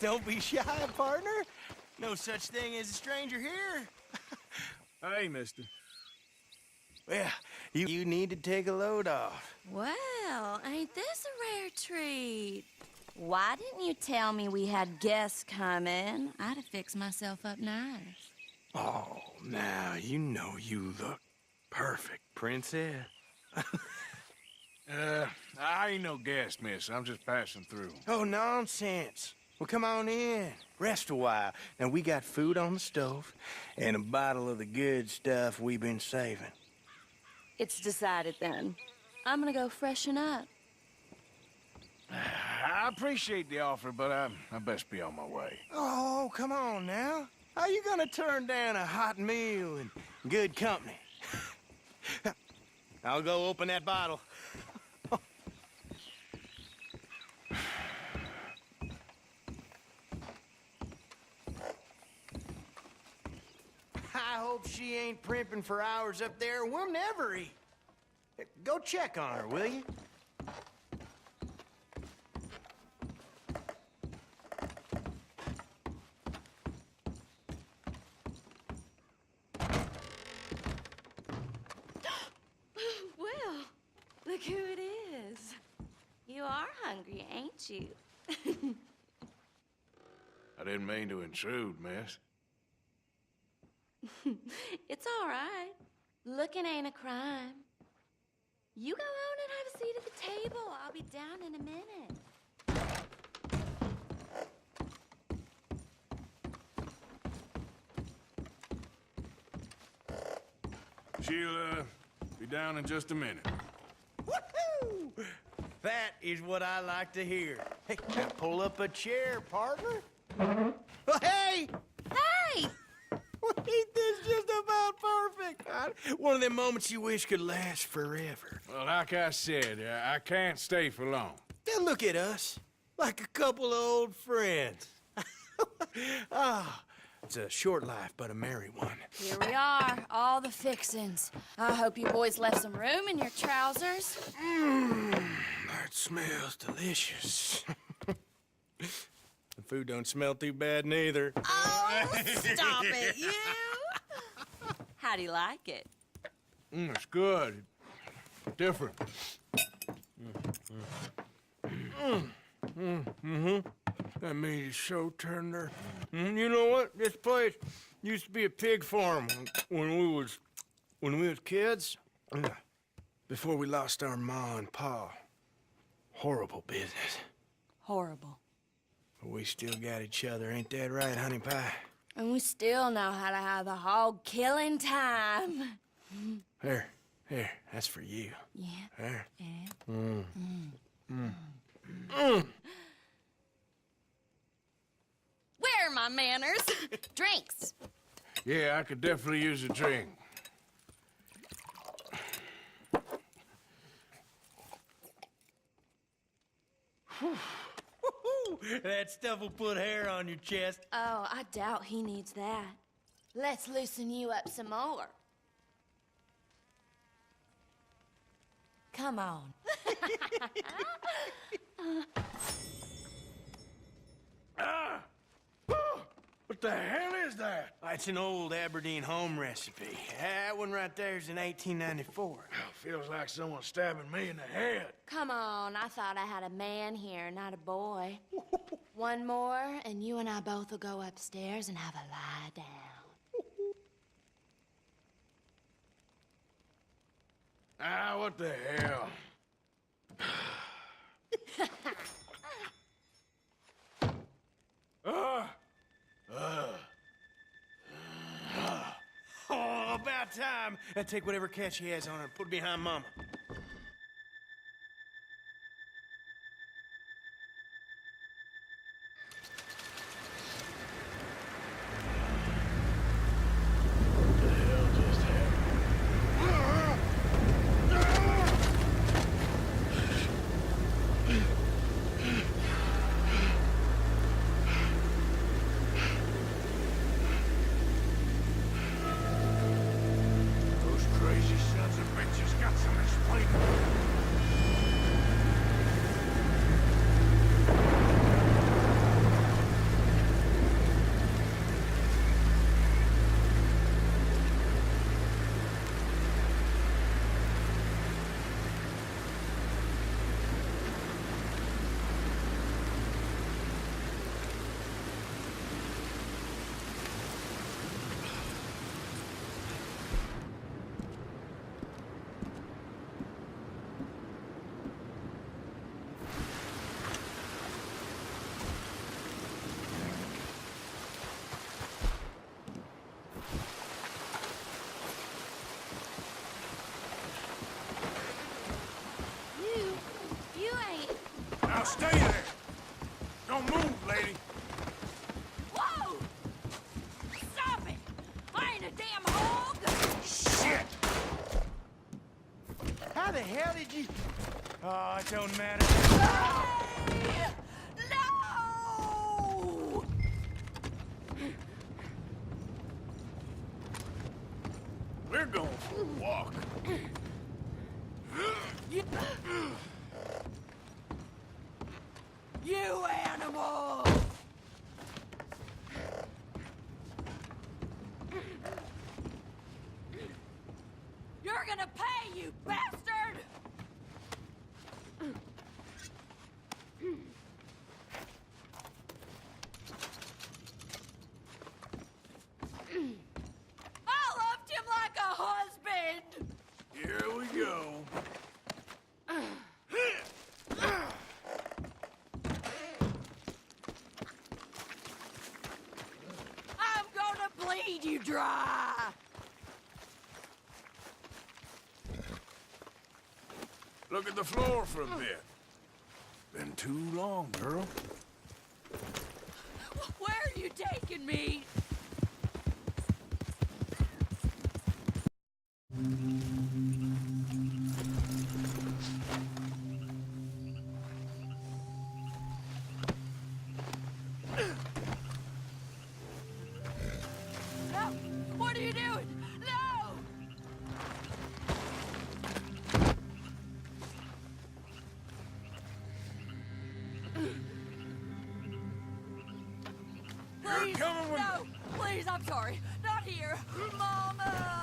Don't be shy, partner. No such thing as a stranger here. Hey, mister. Well, you need to take a load off. Well, ain't this a rare treat? Why didn't you tell me we had guests coming? I'd have fixed myself up nice. Oh, now you know you look perfect, princess. I ain't no guest, miss. I'm just passing through. Oh, nonsense. Well, come on in. Rest a while. Now, we got food on the stove and a bottle of the good stuff we've been saving. It's decided then. I'm gonna go freshen up. I appreciate the offer, but I best be on my way. Oh, come on now. How you gonna turn down a hot meal and good company? I'll go open that bottle. I hope she ain't primping for hours up there. We'll never eat. Go check on her, will you? Well, look who it is. You are hungry, ain't you? I didn't mean to intrude, miss. It's all right. Looking ain't a crime. You go on and have a seat at the table. I'll be down in a minute. She'll, be down in just a minute. Woohoo! That is what I like to hear. Hey, now pull up a chair, partner. Oh, hey! Hey! Ain't this just about perfect? One of them moments you wish could last forever. Well, like I said, I can't stay for long. Then look at us, like a couple of old friends. Ah, it's a short life, but a merry one. Here we are, all the fixings. I hope you boys left some room in your trousers. That smells delicious. The food don't smell too bad neither. Oh, stop it, you! How do you like it? It's good. Different. That meat is so tender. You know what? This place used to be a pig farm when we was kids. Before we lost our ma and pa. Horrible business. Horrible. But we still got each other, ain't that right, honey pie? And we still know how to have a hog-killing time. Here, that's for you. Yeah. There. Yeah. Where are my manners? Drinks. Yeah, I could definitely use a drink. That stuff will put hair on your chest. Oh, I doubt he needs that. Let's loosen you up some more. Come on. What the hell is that? It's an old Aberdeen home recipe. That one right there is in 1894. Feels like someone stabbing me in the head. Come on, I thought I had a man here, not a boy. One more, and you and I both will go upstairs and have a lie down. Ah, what the hell? Oh, about time. Now take whatever cat she has on her and put it behind Mama. Those crazy sons of bitches got some explaining Stay there! Don't move, lady! Whoa! Stop it! I ain't a damn hog! Shit! How the hell did you... Oh, it don't matter. Hey! No! We're going for a walk. You animal! You're gonna pay, you bastard! I loved him like a husband! Here we go. I'm gonna bleed you dry! Look at the floor for a bit. Been too long, girl. Where are you taking me? No! What are you doing? No! Please, coming with- no! Please, I'm sorry. Not here. Mama!